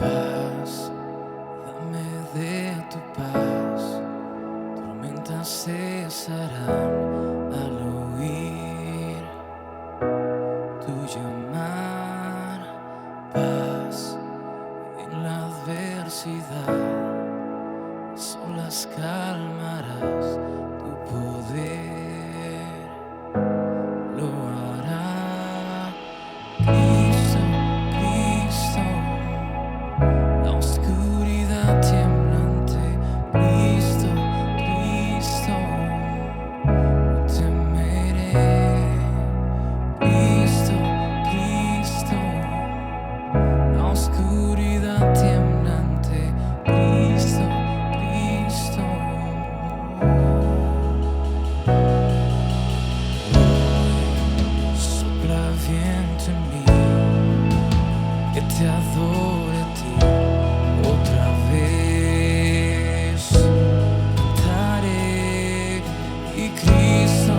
Paz, dame de tu paz, tormentas cesarán al oír tu llamar. Paz en la adversidad, solas calmarás, tu poder lo hará. Cristo, Cristo, la oscuridad temblante. Cristo, Cristo, no temeré. Cristo, Cristo, la oscuridad temblante. Cristo, Cristo. Hoy sopla viento en mí, que te adore a ti otra vez. Cantaré y Cristo,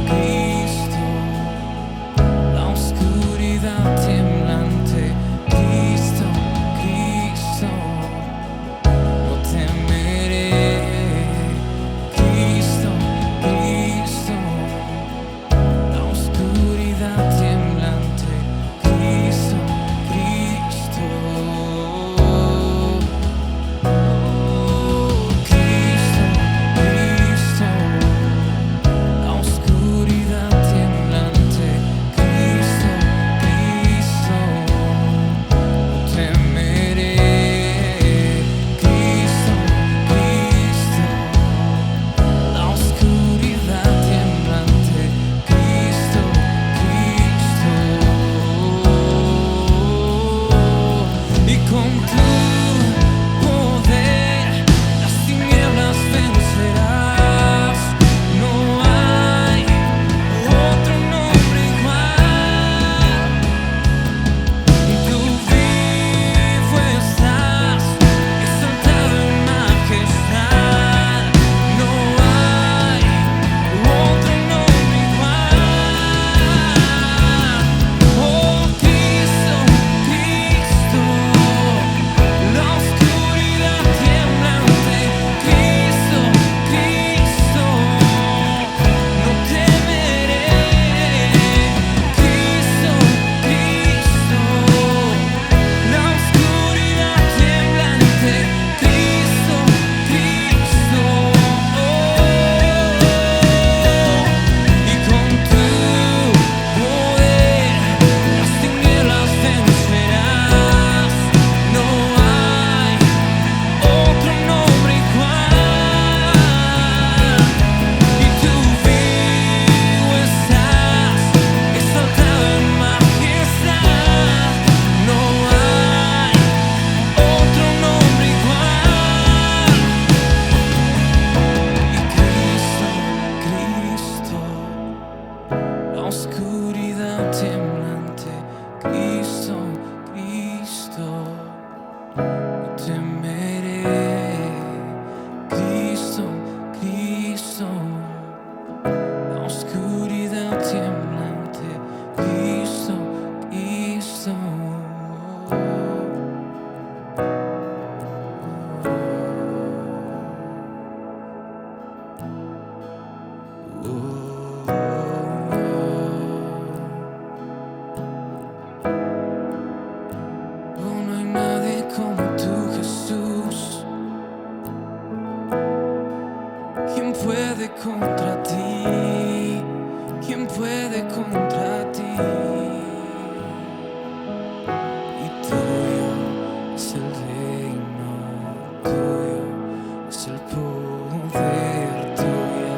Cristo, la oscuridad temblante. Cristo, Cristo, no temeré. Cristo, Cristo, la oscuridad temblante. Cristo, Cristo, oh, Cristo, Cristo, la oscuridad temblante. Cristo, Cristo, no temeré. Cristo, Cristo, la oscuridad temblante. Cristo, Cristo, y con tu poder las tinieblas vencerás. No hay otro nombre igual. Tú vivo estás, exaltado en majestad. No hay otro nombre igual. Oh Cristo, Cristo, la oscuridad temblante. Cristo, Cristo, no temeré. Cristo, Cristo, la oscuridad temblante. Cristo, Cristo, y con tu poder las tinieblas vencerás. No hay otro nombre igual. Y tú vivo estás, exaltado en majestad. No hay otro nombre igual. Y Cristo, Cristo, la oscuridad temblante. Cristo, Cristo, no temeré. Cristo, Cristo, la oscuridad temblante. Cristo, Cristo. Oh, no hay nadie como tú, Jesús. ¿Quién puede contra ti? ¿Quién puede contra ti? Y tuyo es el reino, tuyo es el poder, tuya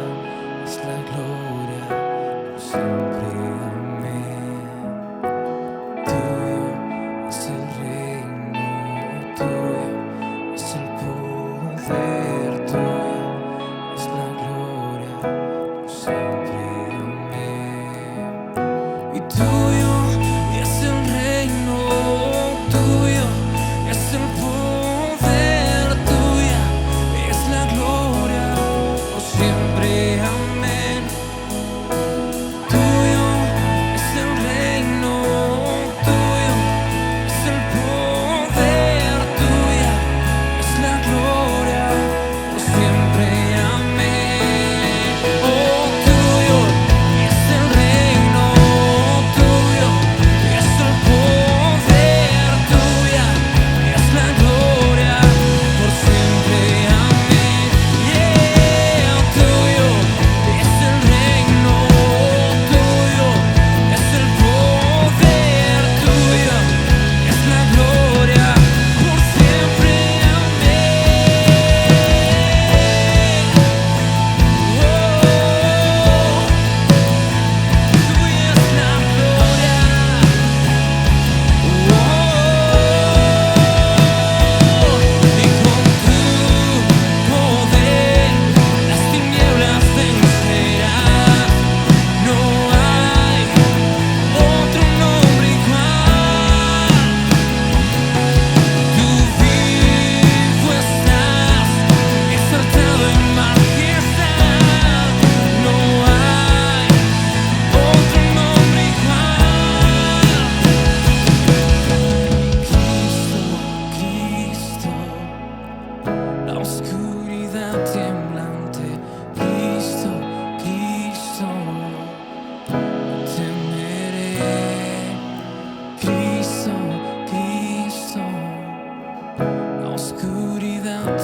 es la gloria por siempre. Amén. Tuyo es el reino, tuyo es el poder, tuya es la gloria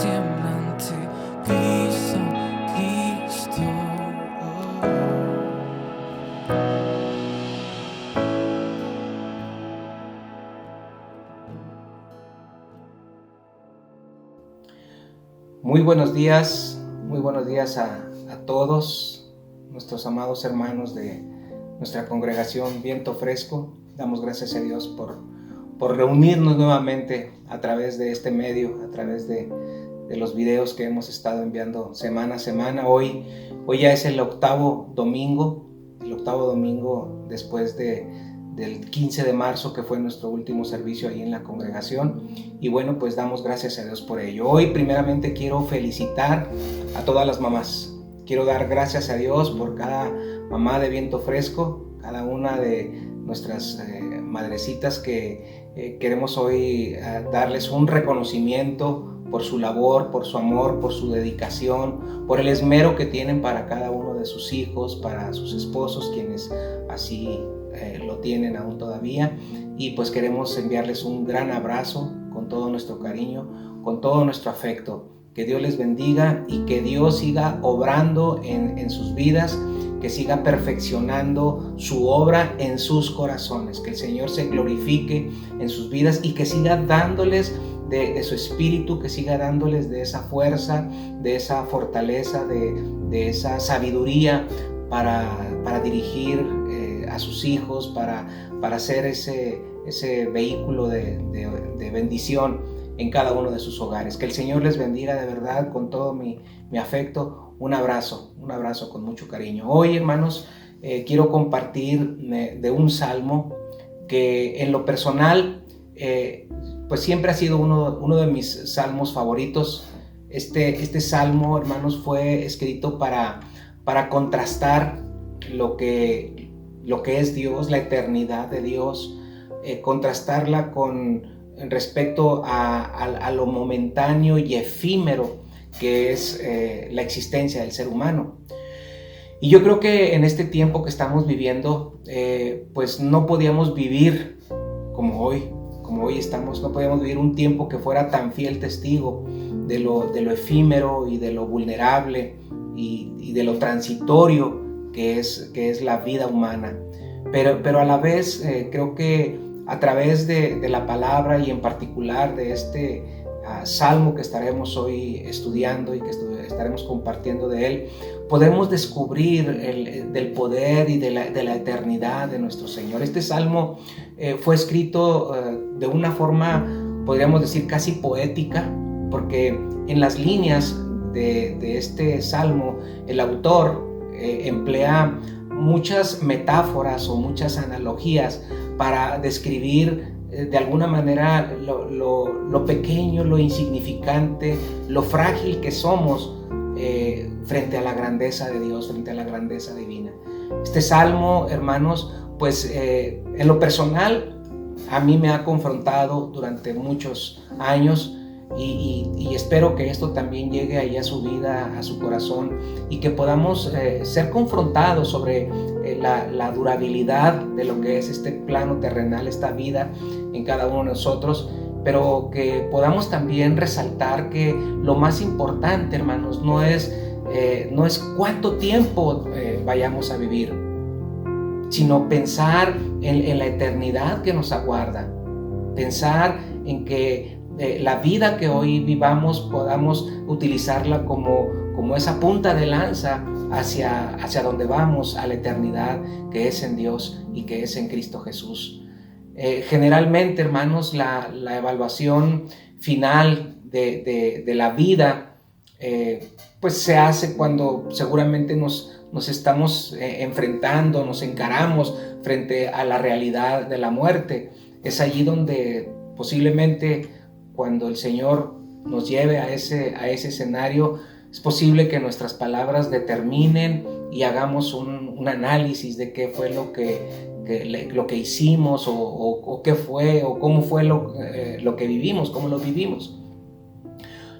tiembla ante Cristo, Cristo. Muy buenos días a todos nuestros amados hermanos de nuestra congregación Viento Fresco. Damos gracias a Dios por reunirnos nuevamente a través de este medio, a través de los videos que hemos estado enviando semana a semana. Hoy ya es el octavo domingo después del 15 de marzo, que fue nuestro último servicio ahí en la congregación. Y bueno, pues damos gracias a Dios por ello. Hoy primeramente quiero felicitar a todas las mamás. Quiero dar gracias a Dios por cada mamá de Viento Fresco, cada una de nuestras madrecitas que queremos hoy darles un reconocimiento por su labor, por su amor, por su dedicación, por el esmero que tienen para cada uno de sus hijos, para sus esposos, quienes así lo tienen aún todavía. Y pues queremos enviarles un gran abrazo con todo nuestro cariño, con todo nuestro afecto. Que Dios les bendiga y que Dios siga obrando en sus vidas, que siga perfeccionando su obra en sus corazones, que el Señor se glorifique en sus vidas y que siga dándoles de su espíritu, que siga dándoles de esa fuerza, de esa fortaleza, de esa sabiduría para dirigir a sus hijos, para ser ese vehículo de bendición en cada uno de sus hogares. Que el Señor les bendiga de verdad con todo mi afecto. Un abrazo con mucho cariño. Hoy, hermanos, quiero compartir de un salmo que en lo personal pues siempre ha sido uno de mis salmos favoritos. Este salmo, hermanos, fue escrito para contrastar lo que es Dios, la eternidad de Dios, contrastarla con respecto a lo momentáneo y efímero que es la existencia del ser humano. Y yo creo que en este tiempo que estamos viviendo, pues no podíamos vivir como hoy estamos, no podíamos vivir un tiempo que fuera tan fiel testigo de lo efímero y de lo vulnerable y de lo transitorio que es la vida humana. Pero a la vez creo que a través de la palabra y en particular de este salmo que estaremos hoy estudiando y que estaremos compartiendo de él, podemos descubrir del poder y de la eternidad de nuestro Señor. Este salmo fue escrito de una forma, podríamos decir, casi poética, porque en las líneas de este salmo el autor emplea muchas metáforas o muchas analogías para describir de alguna manera lo pequeño, lo insignificante, lo frágil que somos frente a la grandeza de Dios, frente a la grandeza divina. Este salmo, hermanos, pues en lo personal a mí me ha confrontado durante muchos años y espero que esto también llegue ahí a su vida, a su corazón, y que podamos ser confrontados sobre la durabilidad de lo que es este plano terrenal, esta vida en cada uno de nosotros, pero que podamos también resaltar que lo más importante, hermanos, no es cuánto tiempo vayamos a vivir, sino pensar en la eternidad que nos aguarda, pensar en que la vida que hoy vivamos podamos utilizarla como esa punta de lanza hacia donde vamos, a la eternidad que es en Dios y que es en Cristo Jesús. Generalmente, hermanos, la evaluación final de la vida pues se hace cuando seguramente nos estamos enfrentando, nos encaramos frente a la realidad de la muerte. Es allí donde posiblemente, cuando el Señor nos lleve a ese escenario, es posible que nuestras palabras determinen y hagamos un análisis de qué fue lo que hicimos o qué fue o cómo fue lo que vivimos, cómo lo vivimos.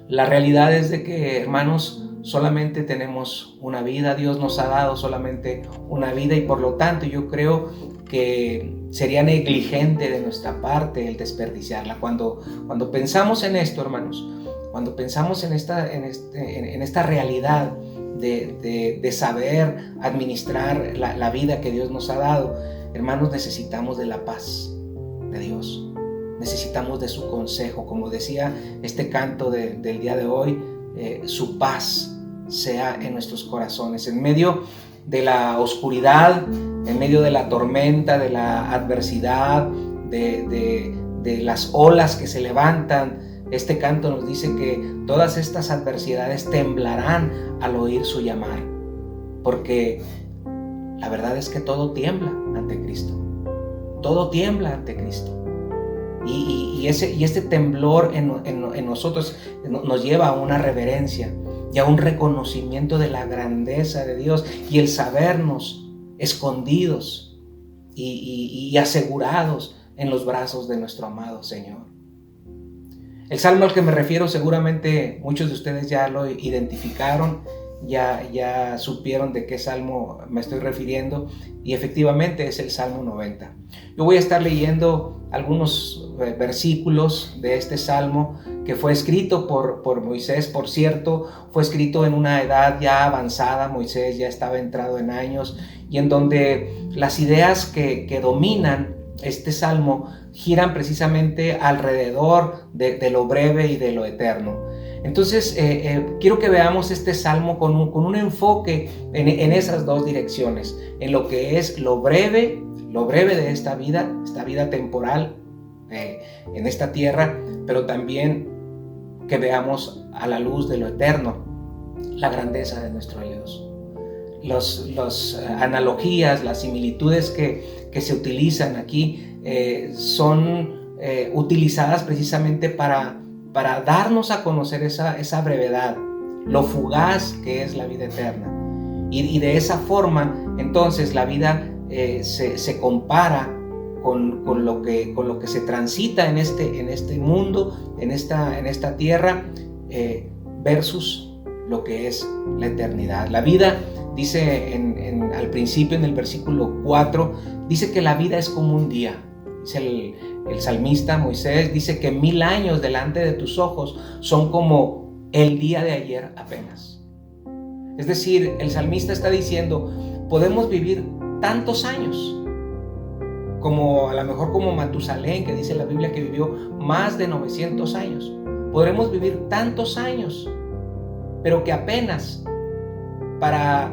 La realidad es de que, hermanos, solamente tenemos una vida. Dios nos ha dado solamente una vida y por lo tanto yo creo que sería negligente de nuestra parte el desperdiciarla. Cuando pensamos en esto, hermanos, cuando pensamos en esta realidad de saber administrar la vida que Dios nos ha dado, hermanos, necesitamos de la paz de Dios. Necesitamos de su consejo, como decía este canto del día de hoy, su paz sea en nuestros corazones. En medio de la oscuridad, en medio de la tormenta, de la adversidad, de las olas que se levantan, este canto nos dice que todas estas adversidades temblarán al oír su llamar, porque la verdad es que todo tiembla ante Cristo. Todo tiembla ante Cristo. Y este temblor en nosotros nos lleva a una reverencia y a un reconocimiento de la grandeza de Dios y el sabernos escondidos y asegurados en los brazos de nuestro amado Señor. El salmo al que me refiero seguramente muchos de ustedes ya lo identificaron, ya supieron de qué salmo me estoy refiriendo, y efectivamente es el Salmo 90. Yo voy a estar leyendo algunos versículos de este salmo que fue escrito por Moisés. Por cierto, fue escrito en una edad ya avanzada. Moisés ya estaba entrado en años, y en donde las ideas que dominan este salmo giran precisamente alrededor de lo breve y de lo eterno. Entonces quiero que veamos este salmo con un enfoque en esas dos direcciones, en lo que es lo breve de esta vida temporal en esta tierra, pero también que veamos a la luz de lo eterno la grandeza de nuestro Dios. Las analogías, las similitudes que se utilizan aquí son utilizadas precisamente para darnos a conocer esa brevedad, lo fugaz que es la vida eterna. Y de esa forma, entonces, la vida se compara con lo que se transita en este mundo, en esta tierra, versus lo que es la eternidad. La vida, dice al principio, en el versículo 4, dice que la vida es como un día. Dice el salmista Moisés, dice que 1000 años delante de tus ojos son como el día de ayer apenas. Es decir, el salmista está diciendo, podemos vivir tantos años, como a lo mejor como Matusalén, que dice la Biblia que vivió más de 900 años. Podremos vivir tantos años, pero que apenas para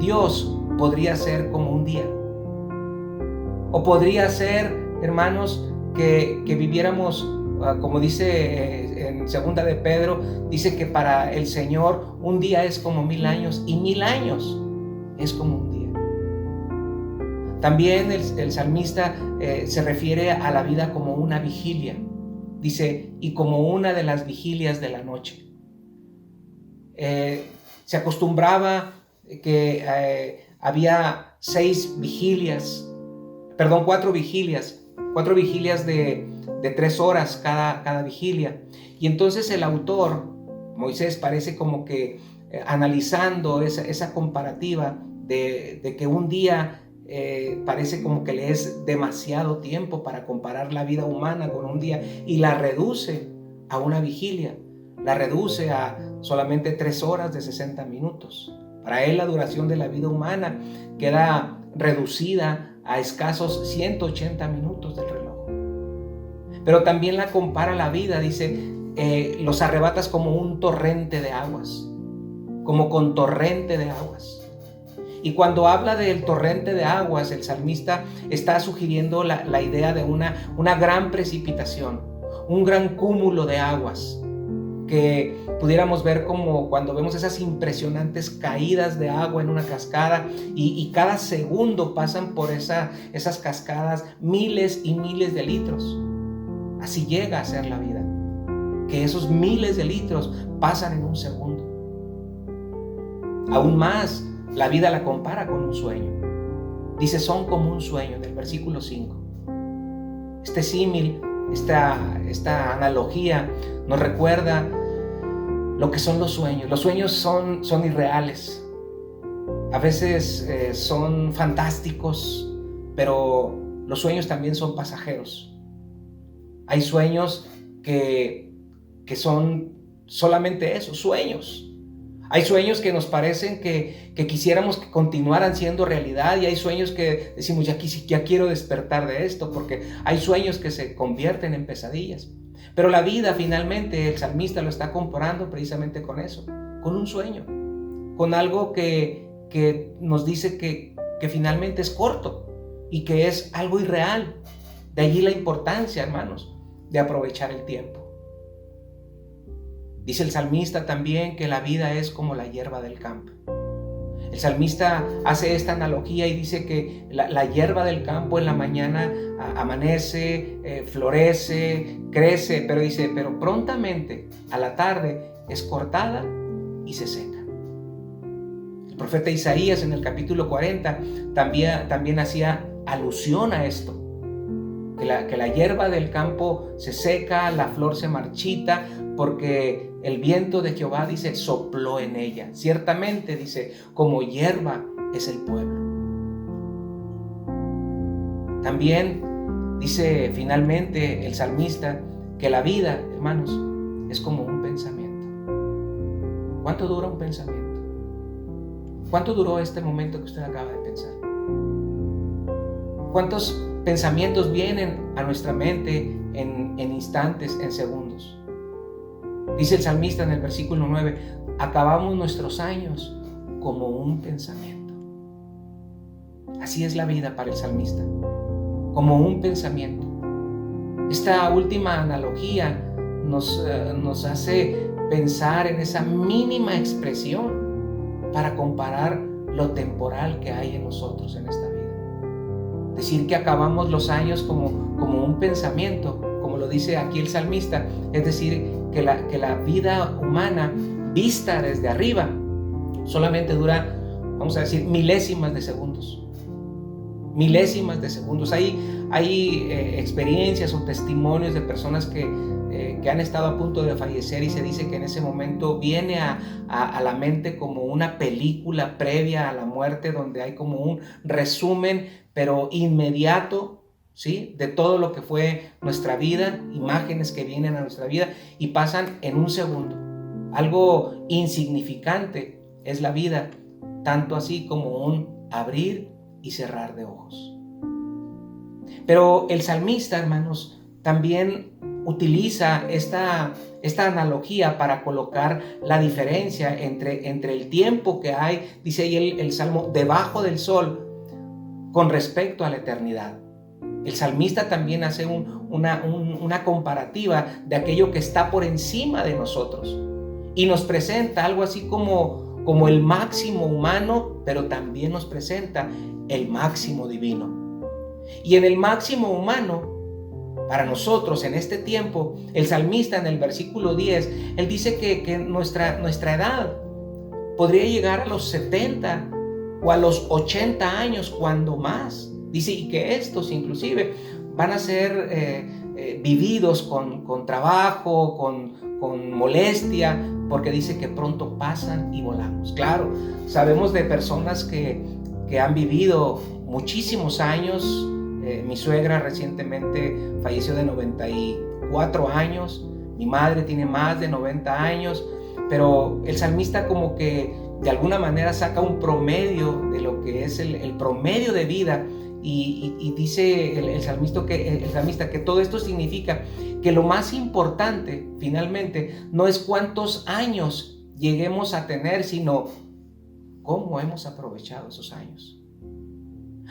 Dios podría ser como un día. O podría ser, hermanos, que viviéramos, como dice en segunda de Pedro, dice que para el Señor un día es como 1000 años y 1000 años es como un día. También el salmista se refiere a la vida como una vigilia. Dice, y como una de las vigilias de la noche. Se acostumbraba que había 4 vigilias de 3 horas cada vigilia. Y entonces el autor, Moisés, parece como que analizando esa comparativa de que un día parece como que le es demasiado tiempo para comparar la vida humana con un día, y la reduce a una vigilia, la reduce a solamente 3 horas de 60 minutos. Para él la duración de la vida humana queda reducida a escasos 180 minutos del reloj. Pero también la compara la vida, dice, los arrebatas como un torrente de aguas, como con torrente de aguas. Y cuando habla del torrente de aguas, el salmista está sugiriendo la idea de una gran precipitación, un gran cúmulo de aguas, que pudiéramos ver como cuando vemos esas impresionantes caídas de agua en una cascada, y cada segundo pasan por esas cascadas miles y miles de litros. Así llega a ser la vida, que esos miles de litros pasan en un segundo. Aún más, la vida la compara con un sueño. Dice, son como un sueño, en el versículo 5. Este símil, esta analogía nos recuerda lo que son los sueños. Los sueños son irreales. A veces son fantásticos, pero los sueños también son pasajeros. Hay sueños que que son solamente eso, sueños. Hay sueños que nos parecen que quisiéramos que continuaran siendo realidad, y hay sueños que decimos, ya quiero despertar de esto, porque hay sueños que se convierten en pesadillas. Pero la vida, finalmente, el salmista lo está comparando precisamente con eso, con un sueño, con algo que nos dice que finalmente es corto y que es algo irreal. De allí la importancia, hermanos, de aprovechar el tiempo. Dice el salmista también que la vida es como la hierba del campo. El salmista hace esta analogía y dice que la hierba del campo en la mañana amanece, florece, crece, pero prontamente a la tarde es cortada y se seca. El profeta Isaías en el capítulo 40 también hacía alusión a esto, que la hierba del campo se seca, la flor se marchita, porque el viento de Jehová, dice, sopló en ella. Ciertamente, dice, como hierba es el pueblo. También dice finalmente el salmista que la vida, hermanos, es como un pensamiento. ¿Cuánto dura un pensamiento? ¿Cuánto duró este momento que usted acaba de pensar? ¿Cuántos pensamientos vienen a nuestra mente en instantes, en segundos? Dice el salmista en el versículo 9, acabamos nuestros años como un pensamiento. Así es la vida para el salmista, como un pensamiento. Esta última analogía nos hace pensar en esa mínima expresión para comparar lo temporal que hay en nosotros en esta vida. Decir que acabamos los años como un pensamiento, como lo dice aquí el salmista, es decir, que la vida humana vista desde arriba solamente dura, vamos a decir, milésimas de segundos. Milésimas de segundos. Hay experiencias o testimonios de personas que han estado a punto de fallecer, y se dice que en ese momento viene a la mente como una película previa a la muerte, donde hay como un resumen, pero inmediato, ¿sí?, de todo lo que fue nuestra vida, imágenes que vienen a nuestra vida y pasan en un segundo. Algo insignificante es la vida, tanto así como un abrir y cerrar de ojos. Pero el salmista, hermanos, también utiliza esta analogía para colocar la diferencia entre el tiempo que hay, dice ahí el Salmo, debajo del sol, con respecto a la eternidad. El salmista también hace una comparativa de aquello que está por encima de nosotros y nos presenta algo así como el máximo humano, pero también nos presenta el máximo divino. Y en el máximo humano, para nosotros en este tiempo, el salmista en el versículo 10, él dice que nuestra edad podría llegar a los 70 o a los 80 años cuando más. Dice, y que estos inclusive van a ser vividos con trabajo, con molestia, porque dice que pronto pasan y volamos. Claro, sabemos de personas que han vivido muchísimos años. Mi suegra recientemente falleció de 94 años, mi madre tiene más de 90 años, pero el salmista como que de alguna manera saca un promedio de lo que es el promedio de vida. Y dice el salmista que todo esto significa que lo más importante finalmente no es cuántos años lleguemos a tener, sino cómo hemos aprovechado esos años.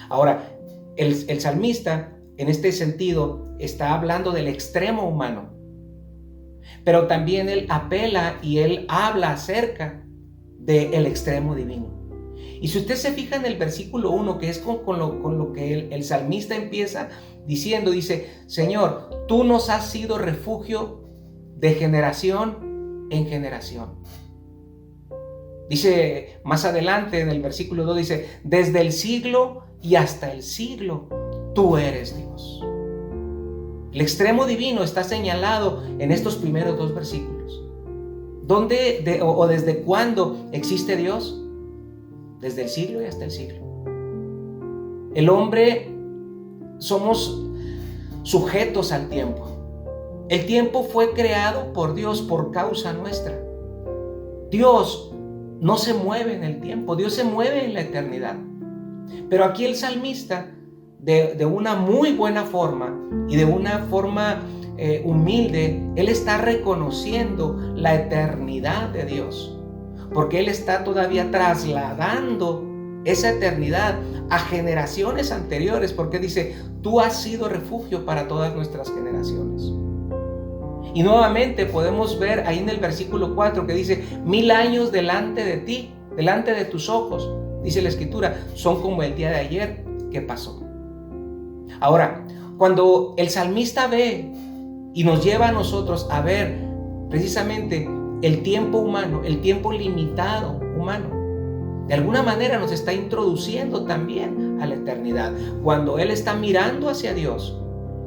Ahora, el salmista en este sentido está hablando del extremo humano, pero también él apela y él habla acerca del extremo divino. Y si usted se fija en el versículo 1, que es con lo que el salmista empieza diciendo, dice, Señor, tú nos has sido refugio de generación en generación. Dice más adelante en el versículo 2, dice, desde el siglo y hasta el siglo, tú eres Dios. El extremo divino está señalado en estos primeros dos versículos. ¿Dónde o desde cuándo existe Dios? Desde el siglo y hasta el siglo. El hombre somos sujetos al tiempo. El tiempo fue creado por Dios por causa nuestra. Dios no se mueve en el tiempo, Dios se mueve en la eternidad. Pero aquí el salmista, de una muy buena forma y de una forma humilde, él está reconociendo la eternidad de Dios, porque él está todavía trasladando esa eternidad a generaciones anteriores, porque dice: tú has sido refugio para todas nuestras generaciones. Y nuevamente podemos ver ahí en el versículo 4 que dice: 1000 años delante de ti, delante de tus ojos, dice la escritura, son como el día de ayer que pasó. Ahora, cuando el salmista ve y nos lleva a nosotros a ver precisamente el tiempo humano, el tiempo limitado humano, de alguna manera nos está introduciendo también a la eternidad. Cuando él está mirando hacia Dios,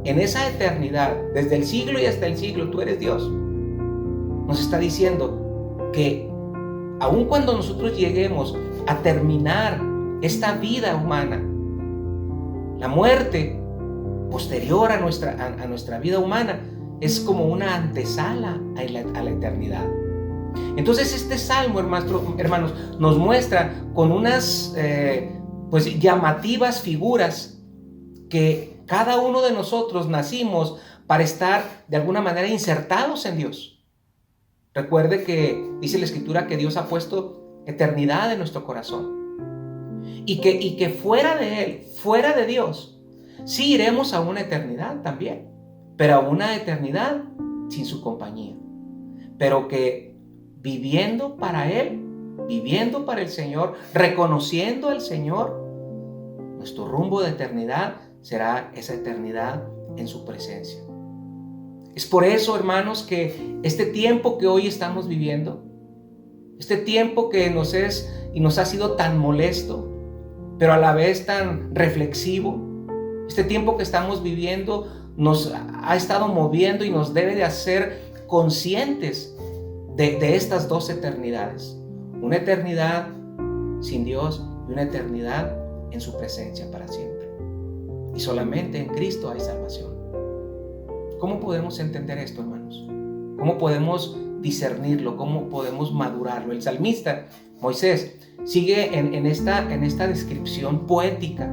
en esa eternidad, desde el siglo y hasta el siglo, tú eres Dios, nos está diciendo que aun cuando nosotros lleguemos a terminar esta vida humana, la muerte posterior a nuestra vida humana es como una antesala a la eternidad. Entonces este salmo, hermanos, nos muestra con unas llamativas figuras que cada uno de nosotros nacimos para estar de alguna manera insertados en Dios. Recuerde que dice la escritura que Dios ha puesto eternidad en nuestro corazón y que fuera de Él, fuera de Dios, sí iremos a una eternidad también, pero a una eternidad sin su compañía, pero que viviendo para Él, viviendo para el Señor, reconociendo al Señor, nuestro rumbo de eternidad será esa eternidad en su presencia. Es por eso, hermanos, que este tiempo que hoy estamos viviendo, este tiempo que nos ha sido tan molesto, pero a la vez tan reflexivo, este tiempo que estamos viviendo nos ha estado moviendo y nos debe de hacer conscientes de estas dos eternidades. Una eternidad sin Dios y una eternidad en su presencia para siempre. Y solamente en Cristo hay salvación. ¿Cómo podemos entender esto, hermanos? ¿Cómo podemos discernirlo? ¿Cómo podemos madurarlo? El salmista, Moisés, sigue en esta descripción poética.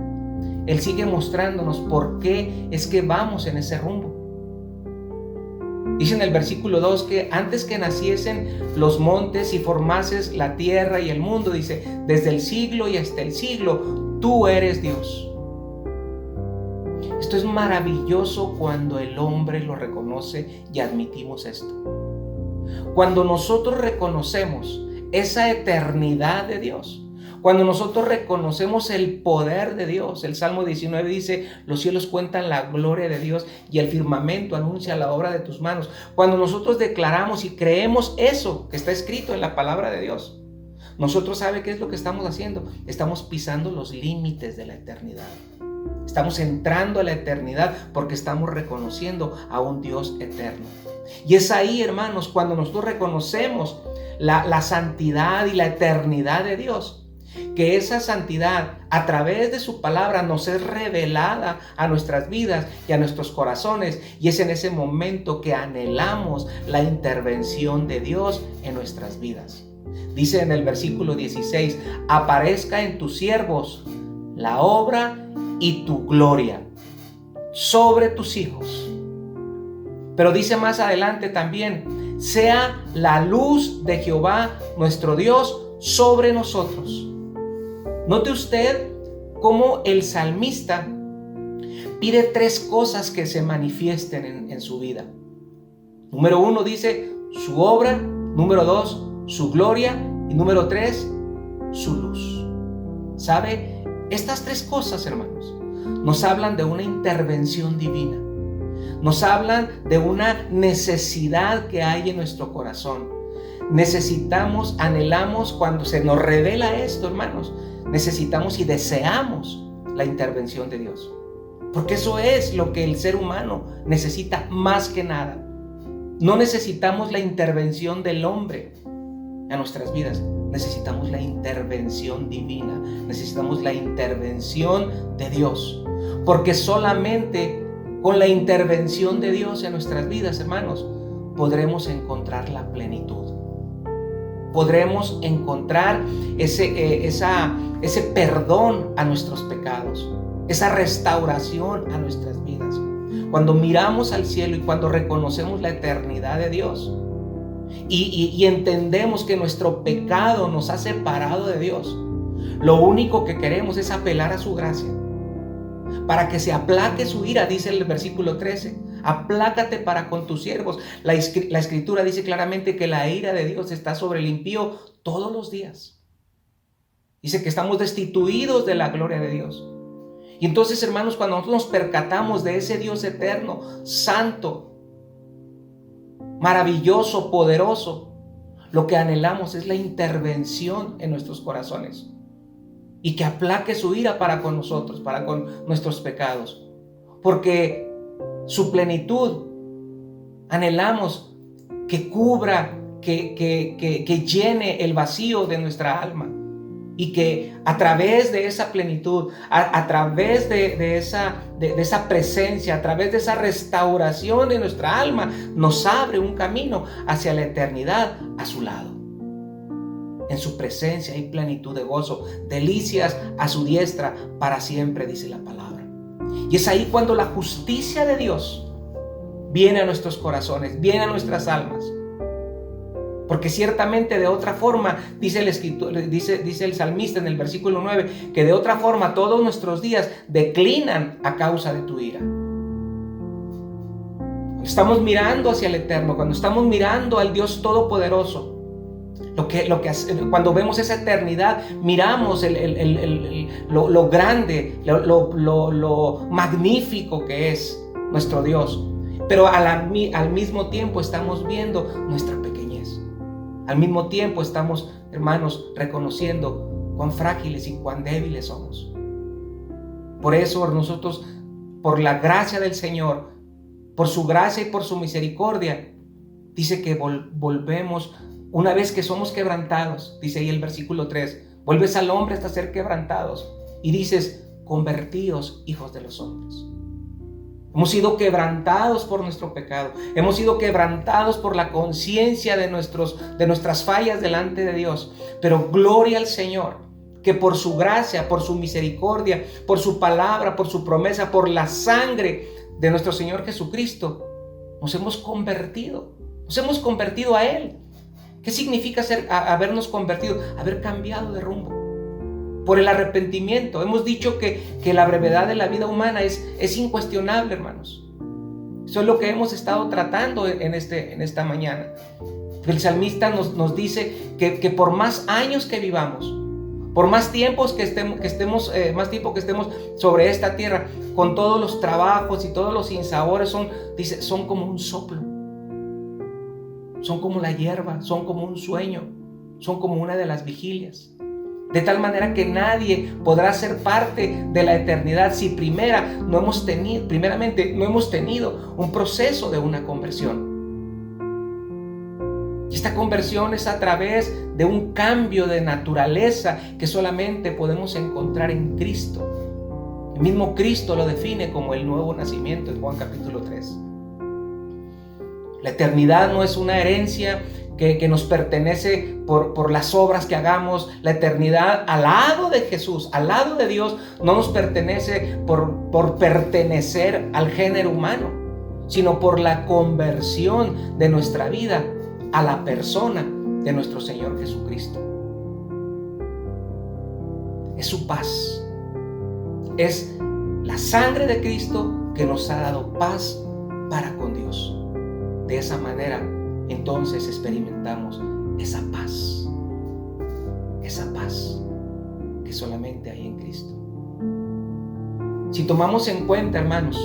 Él sigue mostrándonos por qué es que vamos en ese rumbo. Dice en el versículo 2 que antes que naciesen los montes y formases la tierra y el mundo, dice, desde el siglo y hasta el siglo, tú eres Dios. Esto es maravilloso cuando el hombre lo reconoce y admitimos esto. Cuando nosotros reconocemos esa eternidad de Dios, cuando nosotros reconocemos el poder de Dios, el Salmo 19 dice, los cielos cuentan la gloria de Dios y el firmamento anuncia la obra de tus manos. Cuando nosotros declaramos y creemos eso que está escrito en la palabra de Dios, nosotros ¿sabe qué es lo que estamos haciendo? Estamos pisando los límites de la eternidad. Estamos entrando a la eternidad porque estamos reconociendo a un Dios eterno. Y es ahí, hermanos, cuando nosotros reconocemos la santidad y la eternidad de Dios, que esa santidad a través de su palabra nos es revelada a nuestras vidas y a nuestros corazones, y es en ese momento que anhelamos la intervención de Dios en nuestras vidas. Dice en el versículo 16, aparezca en tus siervos la obra y tu gloria sobre tus hijos. Pero dice más adelante también, sea la luz de Jehová nuestro Dios sobre nosotros. Note usted cómo el salmista pide tres cosas que se manifiesten en su vida. Número 1 dice su obra, número 2 su gloria y número 3 su luz. ¿Sabe? Estas tres cosas, hermanos, nos hablan de una intervención divina. Nos hablan de una necesidad que hay en nuestro corazón. Necesitamos, anhelamos, cuando se nos revela esto, hermanos, necesitamos y deseamos la intervención de Dios. Porque eso es lo que el ser humano necesita más que nada. No necesitamos la intervención del hombre a nuestras vidas. Necesitamos la intervención divina. Necesitamos la intervención de Dios. Porque solamente con la intervención de Dios en nuestras vidas, hermanos, podremos encontrar la plenitud. Podremos encontrar ese perdón a nuestros pecados, esa restauración a nuestras vidas. Cuando miramos al cielo y cuando reconocemos la eternidad de Dios y entendemos que nuestro pecado nos ha separado de Dios, lo único que queremos es apelar a su gracia para que se aplaque su ira, dice el versículo 13. Aplácate para con tus siervos. La Escritura dice claramente que la ira de Dios está sobre el impío todos los días. Dice que estamos destituidos de la gloria de Dios. Y entonces, hermanos, cuando nosotros nos percatamos de ese Dios eterno, santo, maravilloso, poderoso, lo que anhelamos es la intervención en nuestros corazones y que aplaque su ira para con nosotros, para con nuestros pecados, porque su plenitud anhelamos que cubra, que llene el vacío de nuestra alma, y que a través de esa plenitud, a través de esa presencia, a través de esa restauración de nuestra alma, nos abre un camino hacia la eternidad a su lado. En su presencia hay plenitud de gozo, delicias a su diestra para siempre, dice la palabra. Y es ahí cuando la justicia de Dios viene a nuestros corazones, viene a nuestras almas. Porque ciertamente de otra forma, dice el salmista en el versículo 9, que de otra forma todos nuestros días declinan a causa de tu ira. Cuando estamos mirando hacia el Eterno, cuando estamos mirando al Dios Todopoderoso, cuando vemos esa eternidad, miramos lo grande, lo magnífico que es nuestro Dios. Pero al mismo tiempo estamos viendo nuestra pequeñez. Al mismo tiempo estamos, hermanos, reconociendo cuán frágiles y cuán débiles somos. Por eso nosotros, por la gracia del Señor, por su gracia y por su misericordia, dice que volvemos, una vez que somos quebrantados, dice ahí el versículo 3, vuelves al hombre hasta ser quebrantados y dices, convertíos hijos de los hombres. Hemos sido quebrantados por nuestro pecado, hemos sido quebrantados por la conciencia de nuestras fallas delante de Dios, pero gloria al Señor, que por su gracia, por su misericordia, por su palabra, por su promesa, por la sangre de nuestro Señor Jesucristo, nos hemos convertido a Él. ¿Qué significa habernos convertido? Haber cambiado de rumbo por el arrepentimiento. Hemos dicho que la brevedad de la vida humana es incuestionable, hermanos. Eso es lo que hemos estado tratando en esta mañana. El salmista nos dice que por más años que vivamos, por más tiempos que estemos sobre esta tierra, con todos los trabajos y todos los sinsabores, son como un soplo. Son como la hierba, son como un sueño, son como una de las vigilias. De tal manera que nadie podrá ser parte de la eternidad si primeramente no hemos tenido un proceso de una conversión. Y esta conversión es a través de un cambio de naturaleza que solamente podemos encontrar en Cristo. El mismo Cristo lo define como el nuevo nacimiento en Juan capítulo 3. La eternidad no es una herencia que nos pertenece por las obras que hagamos. La eternidad al lado de Jesús, al lado de Dios, no nos pertenece por pertenecer al género humano, sino por la conversión de nuestra vida a la persona de nuestro Señor Jesucristo. Es su paz. Es la sangre de Cristo que nos ha dado paz para con Dios. De esa manera, entonces experimentamos esa paz que solamente hay en Cristo. Si tomamos en cuenta, hermanos,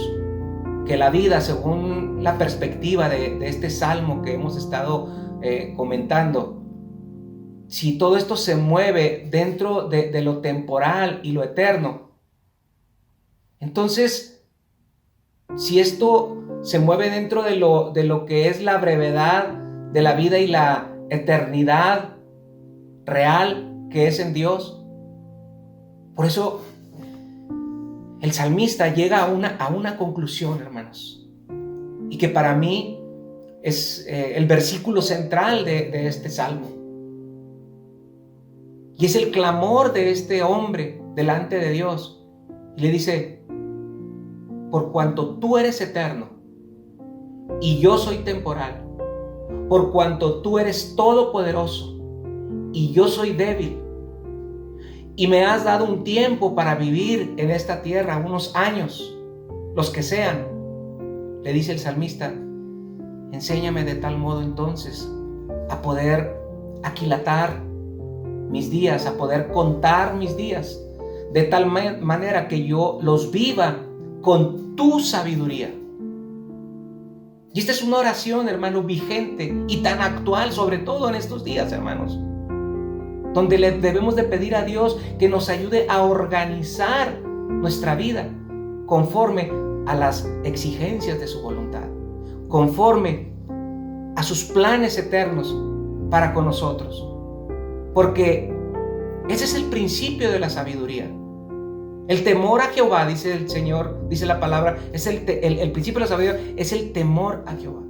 que la vida, según la perspectiva de este salmo que hemos estado comentando, si todo esto se mueve dentro de lo temporal y lo eterno, entonces, si esto se mueve dentro de lo que es la brevedad de la vida y la eternidad real que es en Dios. Por eso el salmista llega a una conclusión, hermanos, y que para mí es el versículo central de este salmo. Y es el clamor de este hombre delante de Dios. Y le dice: por cuanto tú eres eterno y yo soy temporal, por cuanto tú eres todopoderoso y yo soy débil, y me has dado un tiempo para vivir en esta tierra, unos años, los que sean, le dice el salmista, enséñame de tal modo entonces a poder aquilatar mis días, a poder contar mis días, de tal manera que yo los viva con tu sabiduría. Y esta es una oración, hermano, vigente y tan actual, sobre todo en estos días, hermanos, donde le debemos de pedir a Dios que nos ayude a organizar nuestra vida conforme a las exigencias de su voluntad, conforme a sus planes eternos para con nosotros. Porque ese es el principio de la sabiduría. El temor a Jehová, dice el Señor, dice la palabra, es el principio de la sabiduría, es el temor a Jehová.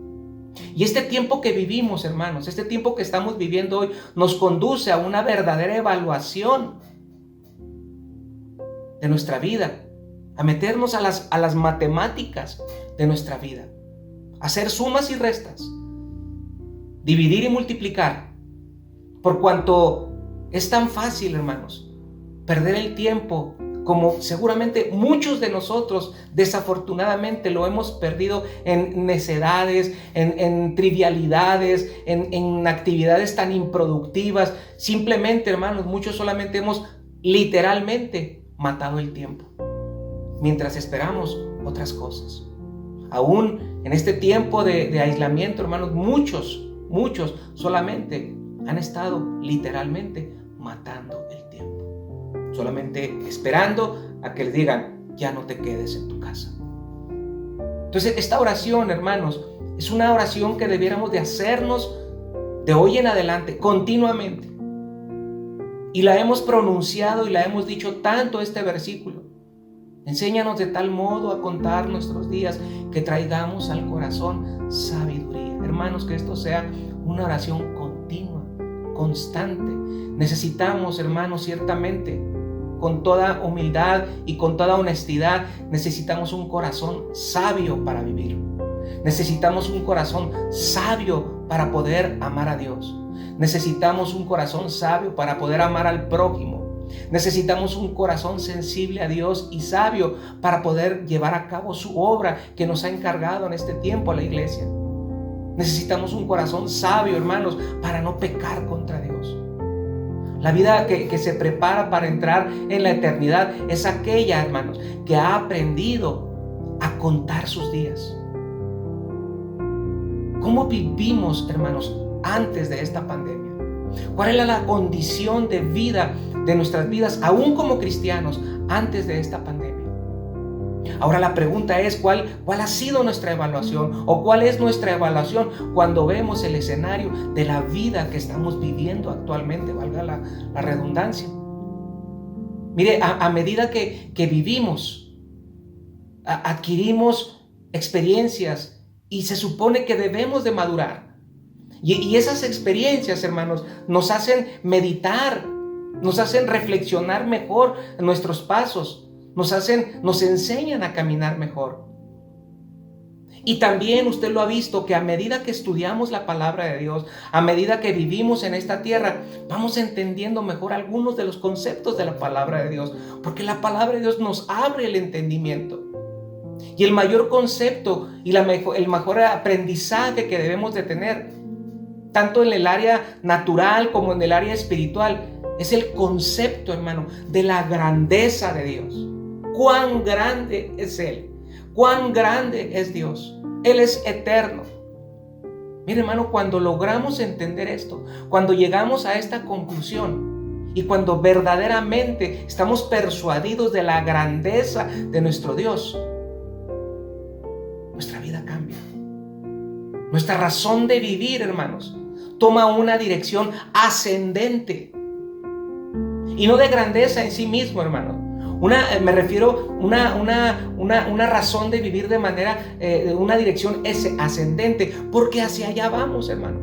Y este tiempo que vivimos, hermanos, este tiempo que estamos viviendo hoy, nos conduce a una verdadera evaluación de nuestra vida, a meternos a las matemáticas de nuestra vida, a hacer sumas y restas, dividir y multiplicar, por cuanto es tan fácil, hermanos, perder el tiempo, como seguramente muchos de nosotros desafortunadamente lo hemos perdido en necedades, en trivialidades, en actividades tan improductivas. Simplemente, hermanos, muchos solamente hemos literalmente matado el tiempo mientras esperamos otras cosas. Aún en este tiempo de aislamiento, hermanos, muchos solamente han estado literalmente matando el tiempo, solamente esperando a que les digan, ya no te quedes en tu casa. Entonces, esta oración, hermanos, es una oración que debiéramos de hacernos de hoy en adelante, continuamente. Y la hemos pronunciado y la hemos dicho tanto este versículo. Enséñanos de tal modo a contar nuestros días que traigamos al corazón sabiduría. Hermanos, que esto sea una oración continua, constante. Necesitamos, hermanos, ciertamente, con toda humildad y con toda honestidad, necesitamos un corazón sabio para vivir. Necesitamos un corazón sabio para poder amar a Dios. Necesitamos un corazón sabio para poder amar al prójimo. Necesitamos un corazón sensible a Dios y sabio para poder llevar a cabo su obra que nos ha encargado en este tiempo a la iglesia. Necesitamos un corazón sabio, hermanos, para no pecar contra Dios. La vida que se prepara para entrar en la eternidad es aquella, hermanos, que ha aprendido a contar sus días. ¿Cómo vivimos, hermanos, antes de esta pandemia? ¿Cuál era la condición de vida de nuestras vidas, aún como cristianos, antes de esta pandemia? Ahora la pregunta es, ¿cuál ha sido nuestra evaluación? ¿O cuál es nuestra evaluación cuando vemos el escenario de la vida que estamos viviendo actualmente? Valga la redundancia. Mire, a medida que vivimos, adquirimos experiencias y se supone que debemos de madurar. Y esas experiencias, hermanos, nos hacen meditar, nos hacen reflexionar mejor nuestros pasos, nos enseñan a caminar mejor. Y también usted lo ha visto que a medida que estudiamos la palabra de Dios, a medida que vivimos en esta tierra, vamos entendiendo mejor algunos de los conceptos de la palabra de Dios, porque la palabra de Dios nos abre el entendimiento. Y el mayor concepto y el mejor aprendizaje que debemos de tener, tanto en el área natural como en el área espiritual, es el concepto, hermano, de la grandeza de Dios. Cuán grande es Él, cuán grande es Dios. Él es eterno. Mire, hermano, cuando logramos entender esto, cuando llegamos a esta conclusión y cuando verdaderamente estamos persuadidos de la grandeza de nuestro Dios, nuestra vida cambia. Nuestra razón de vivir, hermanos, toma una dirección ascendente y no de grandeza en sí mismo, hermano. Me refiero una razón de vivir de manera, una dirección ascendente, porque hacia allá vamos, hermano.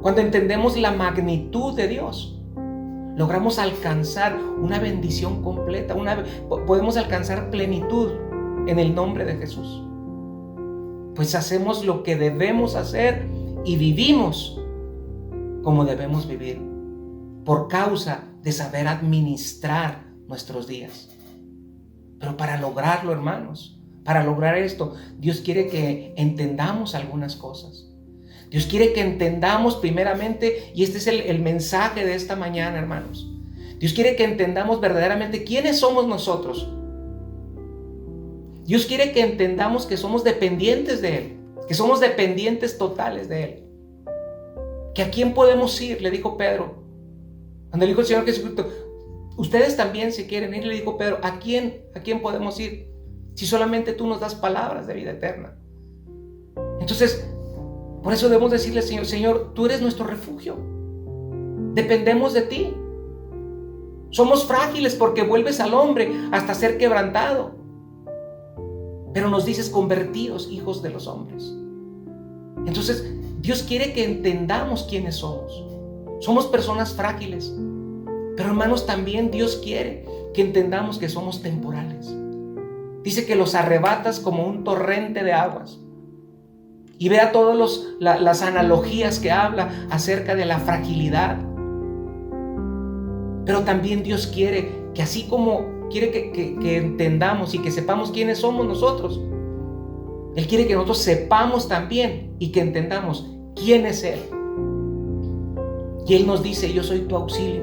Cuando entendemos la magnitud de Dios, logramos alcanzar una bendición completa, podemos alcanzar plenitud en el nombre de Jesús. Pues hacemos lo que debemos hacer y vivimos como debemos vivir, por causa de saber administrar nuestros días. Pero para lograrlo, hermanos, para lograr esto, Dios quiere que entendamos algunas cosas. Dios quiere que entendamos primeramente, y este es el mensaje de esta mañana, hermanos. Dios quiere que entendamos verdaderamente quiénes somos nosotros. Dios quiere que entendamos que somos dependientes de Él, que somos dependientes totales de Él. Que a quién podemos ir, le dijo Pedro. Cuando le dijo el Señor Jesucristo, ustedes también si quieren ir, le dijo Pedro, ¿a quién podemos ir? Si solamente tú nos das palabras de vida eterna. Entonces, por eso debemos decirle al Señor, Señor, tú eres nuestro refugio. Dependemos de ti. Somos frágiles porque vuelves al hombre hasta ser quebrantado. Pero nos dices, convertíos, hijos de los hombres. Entonces, Dios quiere que entendamos quiénes somos. Somos personas frágiles. Pero hermanos, también Dios quiere que entendamos que somos temporales. Dice que los arrebatas como un torrente de aguas. Y vea todas las analogías que habla acerca de la fragilidad. Pero también Dios quiere que así como quiere que entendamos y que sepamos quiénes somos nosotros, Él quiere que nosotros sepamos también y que entendamos quién es Él. Y Él nos dice, yo soy tu auxilio,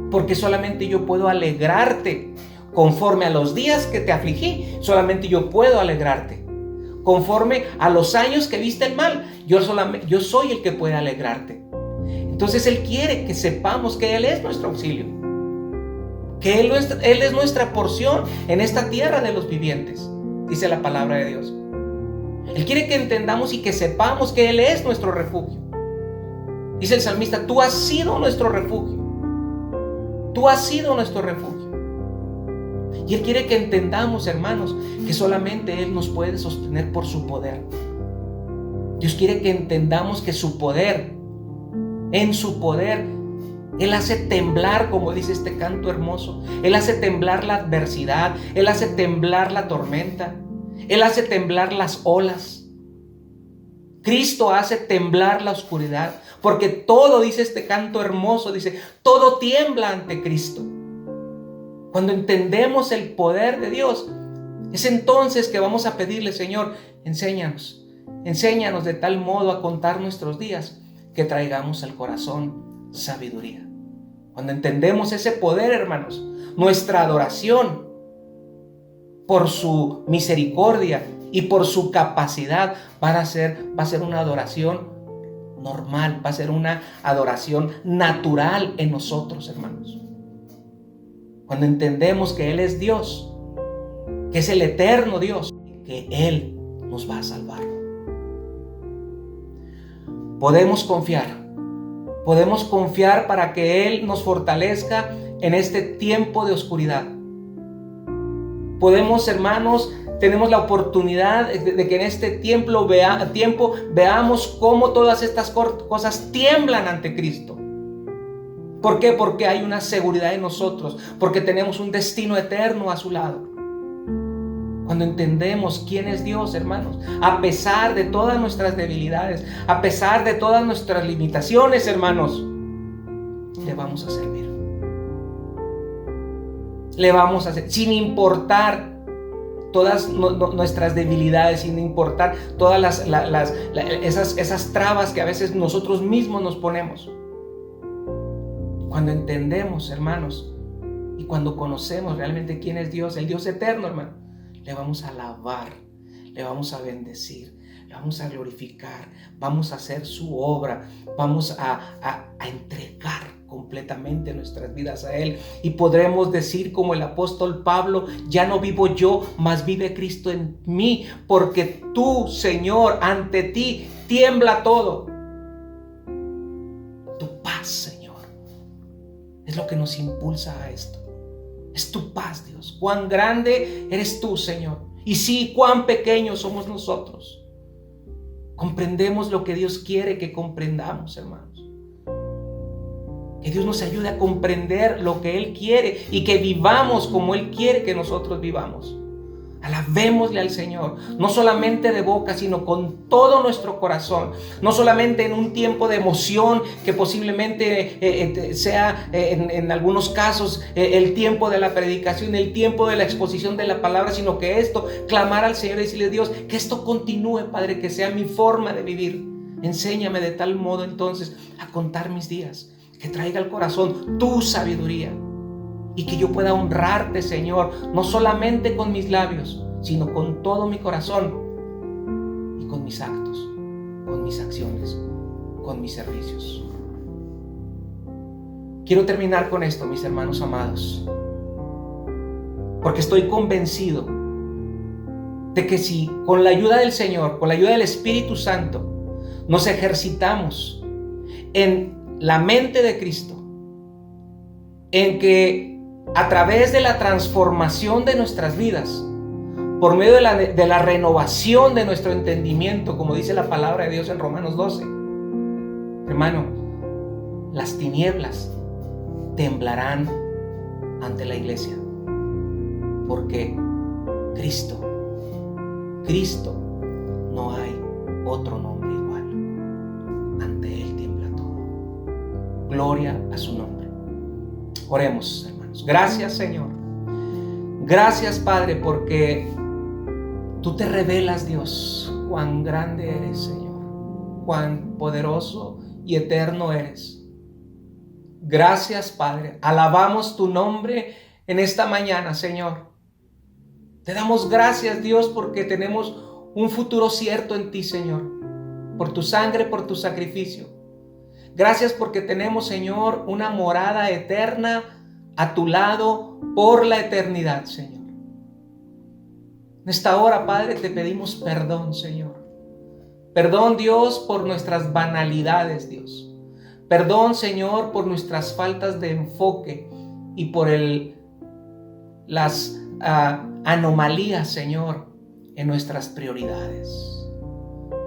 porque solamente yo puedo alegrarte. Conforme a los días que te afligí, solamente yo puedo alegrarte. Conforme a los años que viste el mal, yo soy el que puede alegrarte. Entonces Él quiere que sepamos que Él es nuestro auxilio, que Él es nuestra porción en esta tierra de los vivientes, dice la palabra de Dios. Él quiere que entendamos y que sepamos que Él es nuestro refugio. Dice el salmista, tú has sido nuestro refugio. Tú has sido nuestro refugio. Y Él quiere que entendamos, hermanos, que solamente Él nos puede sostener por su poder. Dios quiere que entendamos que su poder, en su poder, Él hace temblar, como dice este canto hermoso. Él hace temblar la adversidad. Él hace temblar la tormenta. Él hace temblar las olas. Cristo hace temblar la oscuridad. Porque todo, dice este canto hermoso, dice, todo tiembla ante Cristo. Cuando entendemos el poder de Dios, es entonces que vamos a pedirle, Señor, enséñanos de tal modo a contar nuestros días que traigamos al corazón sabiduría. Cuando entendemos ese poder, hermanos, nuestra adoración por su misericordia y por su capacidad va a ser una adoración normal, va a ser una adoración natural en nosotros, hermanos. Cuando entendemos que Él es Dios, que es el eterno Dios, que Él nos va a salvar. Podemos confiar para que Él nos fortalezca en este tiempo de oscuridad. Podemos, hermanos, tenemos la oportunidad de que en este tiempo veamos cómo todas estas cosas tiemblan ante Cristo. ¿Por qué? Porque hay una seguridad en nosotros, porque tenemos un destino eterno a su lado. Cuando entendemos quién es Dios, hermanos, a pesar de todas nuestras debilidades, a pesar de todas nuestras limitaciones, hermanos, le vamos a servir. Le vamos a hacer, sin importar todas nuestras debilidades, sin importar todas esas trabas que a veces nosotros mismos nos ponemos. Cuando entendemos, hermanos, y cuando conocemos realmente quién es Dios, el Dios eterno, hermano, le vamos a alabar, le vamos a bendecir, le vamos a glorificar, vamos a hacer su obra, vamos a entregar completamente nuestras vidas a Él, y podremos decir como el apóstol Pablo, ya no vivo yo, mas vive Cristo en mí, porque tú, Señor, ante ti tiembla todo. Tu paz, Señor, es lo que nos impulsa a esto. Es tu paz, Dios. Cuán grande eres tú, Señor. Y sí, cuán pequeños somos nosotros. Comprendemos lo que Dios quiere que comprendamos, hermanos. Que Dios nos ayude a comprender lo que Él quiere y que vivamos como Él quiere que nosotros vivamos. Alabémosle al Señor, no solamente de boca, sino con todo nuestro corazón. No solamente en un tiempo de emoción que posiblemente sea en algunos casos el tiempo de la predicación, el tiempo de la exposición de la palabra, sino que clamar al Señor y decirle: Dios, que esto continúe, Padre, que sea mi forma de vivir. Enséñame de tal modo entonces a contar mis días, que traiga al corazón tu sabiduría. Y que yo pueda honrarte, Señor, no solamente con mis labios, sino con todo mi corazón y con mis actos, con mis acciones, con mis servicios. Quiero terminar con esto, mis hermanos amados, porque estoy convencido de que si con la ayuda del Señor, con la ayuda del Espíritu Santo, nos ejercitamos en la mente de Cristo, en que a través de la transformación de nuestras vidas, por medio de la renovación de nuestro entendimiento, como dice la palabra de Dios en Romanos 12, hermano, las tinieblas temblarán ante la iglesia, porque Cristo, no hay otro nombre igual. Ante Él tiembla todo. Gloria a su nombre. Oremos, hermanos. Gracias, Señor. Gracias, Padre, porque tú te revelas, Dios, cuán grande eres, Señor, cuán poderoso y eterno eres. Gracias, Padre. Alabamos tu nombre en esta mañana, Señor. Te damos gracias, Dios, porque tenemos un futuro cierto en ti, Señor, por tu sangre, por tu sacrificio. Gracias porque tenemos, Señor, una morada eterna a tu lado por la eternidad, Señor. En esta hora, Padre, te pedimos perdón, Señor. Perdón, Dios, por nuestras banalidades, Dios. Perdón, Señor, por nuestras faltas de enfoque y por las anomalías, Señor, en nuestras prioridades.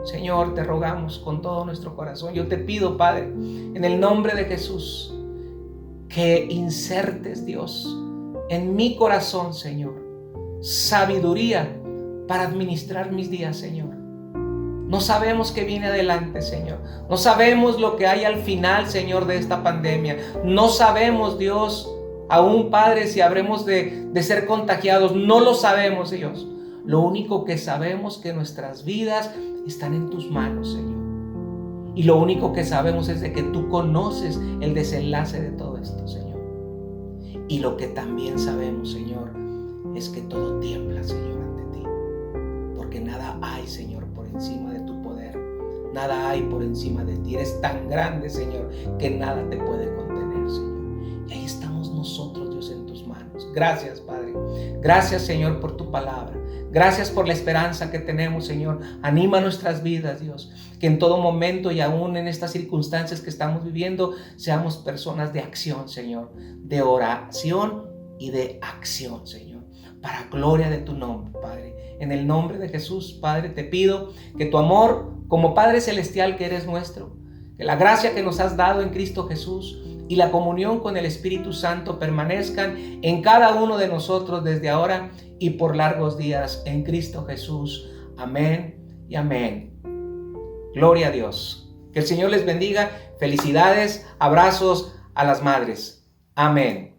Señor, te rogamos con todo nuestro corazón. Yo te pido, Padre, en el nombre de Jesús, que insertes, Dios, en mi corazón, Señor, sabiduría para administrar mis días, Señor. No sabemos qué viene adelante, Señor. No sabemos lo que hay al final, Señor, de esta pandemia. No sabemos, Dios, aún, Padre, si habremos de ser contagiados. No lo sabemos, Dios. Lo único que sabemos es que nuestras vidas están en tus manos, Señor. Y lo único que sabemos es de que tú conoces el desenlace de todo esto, Señor. Y lo que también sabemos, Señor, es que todo tiembla, Señor, ante ti. Porque nada hay, Señor, por encima de tu poder. Nada hay por encima de ti. Eres tan grande, Señor, que nada te puede contener, Señor. Y ahí estamos nosotros, Dios, en tus manos. Gracias, Padre. Gracias, Señor, por tu palabra. Gracias por la esperanza que tenemos, Señor. Anima nuestras vidas, Dios. Que en todo momento y aún en estas circunstancias que estamos viviendo, seamos personas de acción, Señor. De oración y de acción, Señor. Para gloria de tu nombre, Padre. En el nombre de Jesús, Padre, te pido que tu amor, como Padre Celestial que eres nuestro, que la gracia que nos has dado en Cristo Jesús y la comunión con el Espíritu Santo permanezcan en cada uno de nosotros desde ahora y por largos días en Cristo Jesús. Amén y amén. Gloria a Dios. Que el Señor les bendiga. Felicidades, abrazos a las madres. Amén.